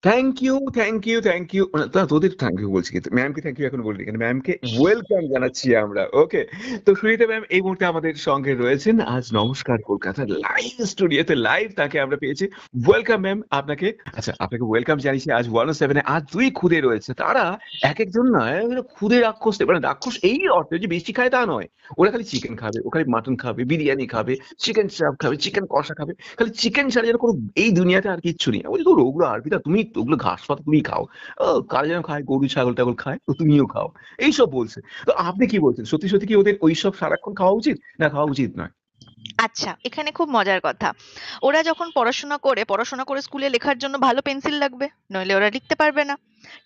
Thank you. না তোদের thank you বলছি কিন্তু ম্যামকে থ্যাংক ইউ এখন বলিনি কেন ম্যামকে ওয়েলকাম জানাচ্ছি আমরা ওকে। তো সুনিতা ম্যাম এই মুহূর্তে আমাদের সঙ্গে রয়েছেন আজ নমস্কার কলকাতার লাইভ স্টুডিওতে লাইভ তাকে আমরা পেয়েছি। ওয়েলকাম ম্যাম আপনাকে। আচ্ছা আপনাকে ওয়েলকাম জানিয়েছি আজ 107-এ আজ দুই খুদে রয়েছে তারা এক একজন না খুদে রাক্ষস মানে রাক্ষস এই অর্থে যে বেশি খায় তা নয়। ওরা খালি চিকেন খাবে ও খালি মাটন খাবে বিরিয়ানি খাবে চিকেন চাপ খাবে চিকেন কষা খাবে খালি চিকেন ছাড়া যেন কোনো এই দুনিয়াতে আর কিচ্ছু নেই। বলছি তোর ওগুলো আরবিটা তুমি ওগুলো ঘাস পাতা তুমি খাও। কারা যেন খায় গরু ছাগল টাগল খায় তো তুমিও খাও এইসব বলছে। তো আপনি কি বলছেন সত্যি সত্যি কি ওদের ওইসব সারাক্ষণ খাওয়া উচিত না খাওয়া উচিত নয়? আচ্ছা, এখানে খুব মজার কথা। ওরা যখন পড়াশোনা করে স্কুলে লেখার জন্য ভালো পেন্সিল লাগবে, নইলে ওরা লিখতে পারবে না।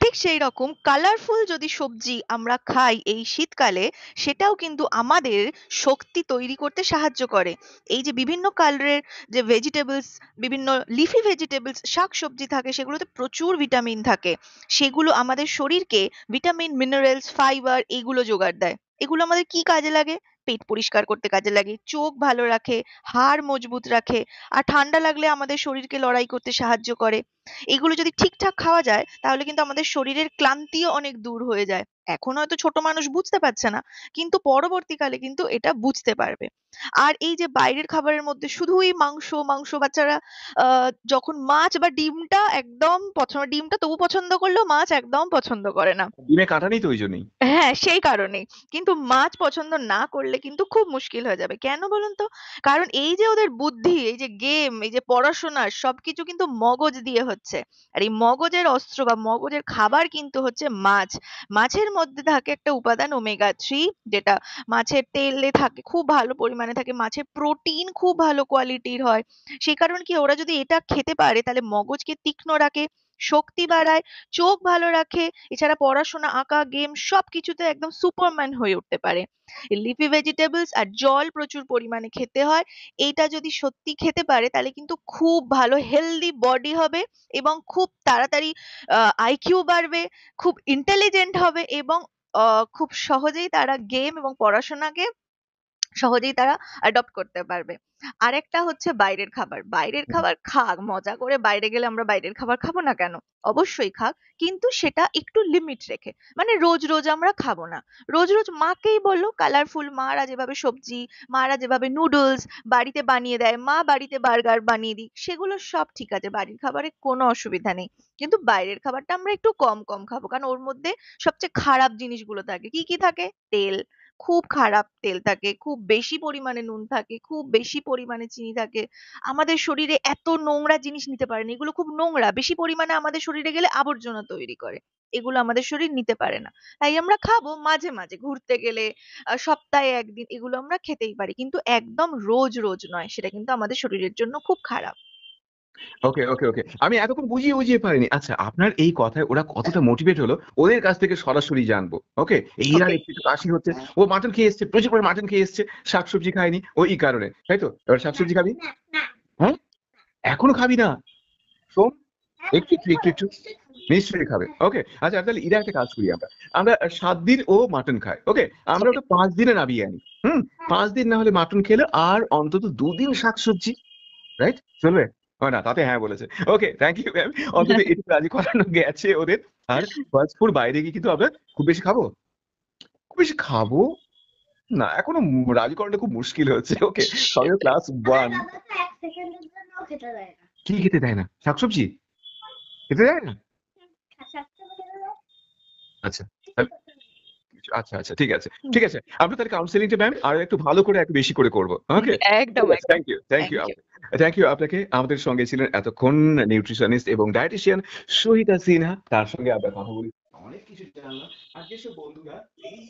ঠিক সেই রকম কালারফুল যদি সবজি আমরা খাই এই শীতকালে, সেটাও কিন্তু আমাদের শক্তি তৈরি করতে সাহায্য করে। এই যে বিভিন্ন কালারের যে ভেজিটেবলস, বিভিন্ন লিফি ভেজিটেবলস, শাকসবজি থাকে, সেগুলোতে প্রচুর ভিটামিন থাকে। সেগুলো আমাদের শরীরকে ভিটামিন, মিনারেলস, ফাইবার এগুলো জোগাড় দেয়। এগুলো আমাদের কি কাজে লাগে? পেট পরিষ্কার করতে কাজে লাগে, চোখ ভালো রাখে, হাড় মজবুত রাখে, আর ঠান্ডা লাগলে আমাদের শরীরকে লড়াই করতে সাহায্য করে। এগুলো যদি ঠিকঠাক খাওয়া যায় তাহলে কিন্তু আমাদের শরীরের ক্লান্তিও অনেক দূর হয়ে যায়। এখন হয়তো ছোট মানুষ বুঝতে পারছে না, কিন্তু পরবর্তীকালে কিন্তু এটা বুঝতে পারবে। আর এই যে বাইরের খাবারের মধ্যে শুধুই মাংস মাংস, বাচ্চারা যখন মাছ বা ডিমটা একদম পছন্দ, ডিমটা তবু পছন্দ করলেও মাছ একদম পছন্দ করে না। ডিমে কাঁটা নেই তো ওই জন্যই। হ্যাঁ, সেই কারণেই। কিন্তু মাছ পছন্দ না করলে কিন্তু খুব মুশকিল হয়ে যাবে। কেন বলুন তো? কারণ এই যে ওদের বুদ্ধি, এই যে গেম, এই যে পড়াশোনা সবকিছু কিন্তু মগজ দিয়ে হচ্ছে। আর এই মগজের অস্ত্র বা মগজের খাবার কিন্তু হচ্ছে মাছ। মাছের মধ্যে থাকে একটা উপাদান ওমেগা 3, যেটা মাছের তেলে থাকে, খুব ভালো পরিমাণে থাকে। মাছের প্রোটিন খুব ভালো কোয়ালিটির হয়। সেই কারণে কি ওরা যদি এটা খেতে পারে তাহলে মগজকে তীক্ষ্ণ রাখে, শক্তি বাড়ায়, চোখ ভালো রাখে। এছাড়া পড়াশোনা, আঁকা, গেম সবকিছুতে একদম সুপারম্যান হয়ে উঠতে পারে। লিফি ভেজিটেবলস আর জল প্রচুর পরিমাণে খেতে হয়। এইটা যদি সত্যি খেতে পারে তাহলে কিন্তু খুব ভালো হেলদি বডি হবে, এবং খুব তাড়াতাড়ি আইকিউ বাড়বে, খুব ইন্টেলিজেন্ট হবে, এবং খুব সহজেই তারা গেম এবং পড়াশোনাকে সহজেই তারা অ্যাডপ্ট করতে পারবে। আরেকটা হচ্ছে বাইরের খাবার। বাইরের খাবার খাক, মজা করে বাইরে গেলে আমরা বাইরের খাবার খাবো না কেন? অবশ্যই খাক, কিন্তু সেটা একটু লিমিট রেখে। মানে রোজ রোজ আমরা খাবো না। রোজ রোজ মাকেই বললো, কালারফুল মারা যেভাবে সবজি, মারা যেভাবে নুডলস বাড়িতে বানিয়ে দেয়, মা বাড়িতে বার্গার বানিয়ে দিক, সেগুলো সব ঠিক আছে, বাড়ির খাবারে কোনো অসুবিধা নেই। কিন্তু বাইরের খাবারটা আমরা একটু কম কম খাবো, কারণ ওর মধ্যে সবচেয়ে খারাপ জিনিসগুলো থাকে। কি কি থাকে? তেল, খুব খারাপ তেল থাকে, খুব বেশি পরিমাণে নুন থাকে, খুব বেশি পরিমাণে চিনি থাকে। আমাদের শরীরে এত নোংরা জিনিস নিতে পারে না, এগুলো খুব নোংরা, বেশি পরিমাণে আমাদের শরীরে গেলে আবর্জনা তৈরি করে। এগুলো আমাদের শরীর নিতে পারে না। তাই আমরা খাবো মাঝে মাঝে ঘুরতে গেলে, সপ্তাহে একদিন এগুলো আমরা খেতেই পারি, কিন্তু একদম রোজ রোজ নয়, সেটা কিন্তু আমাদের শরীরের জন্য খুব খারাপ। ওকে। আমি এতক্ষণ বুঝিয়ে পারিনি। আচ্ছা আপনার এই কথায় ওরা কতটা মোটিভেট হলো ওদের কাছ থেকে সরাসরি জানবো। ওকে। এই ওকে। ইরার একটু কাশি হচ্ছে। ও মাটন খেয়ে এসছে প্রচুর পরিমাণে মাটন খেয়ে এসছে। শাকসবজি খায়নি ওই কারণে তাই তো এবার শাকসবজি খাবি? হ্যাঁ এখনো খাবি না? শোন একটু নিশ্চয়ই খাবে ওকে। আচ্ছা তাহলে ইরা একটা কাজ করি আমরা আমরা 7 দিন ও মাটন খায় ওকে। আমরা ওকে। ওটা 5 দিনে নামিয়ে আনি। হুম। 5 দিন না হলে মাটন খেলে আর অন্তত 2 দিন শাকসবজি। রাইট? চলবে? ও না তাতে হ্যাঁ বলেছে। ওকে, থ্যাংক ইউ ম্যাম। অন্তত এটুকু রাজি করানো গেছে ওদের। আর ফাস্ট ফুড বাইরে গিয়ে কিন্তু আমরা খুব বেশি খাবো? খুব বেশি খাবো? না এখনো রাজি করাটা খুব মুশকিল হচ্ছে। ওকে, সবে ক্লাস 1। কি খেতে দেয় না? শাকসবজি? খেতে দেয় না? আচ্ছা। তাহলে আচ্ছা ঠিক আছে। ঠিক আছে। আমরা তাহলে কাউন্সেলিং টা ম্যাম আরো একটু ভালো করে একটু বেশি করে করব। ওকে? একদম ঠিক আছে। একদম। Thank you. থ্যাংক ইউ আপনাকে। আমাদের সঙ্গে ছিলেন এতক্ষণ নিউট্রিশনিস্ট এবং ডায়েটিশিয়ান সহিতা সিনহা। তার সঙ্গে আমরা কথা বলি। অনেক কিছু জানলাম। আর যেসব বন্ধুরা এই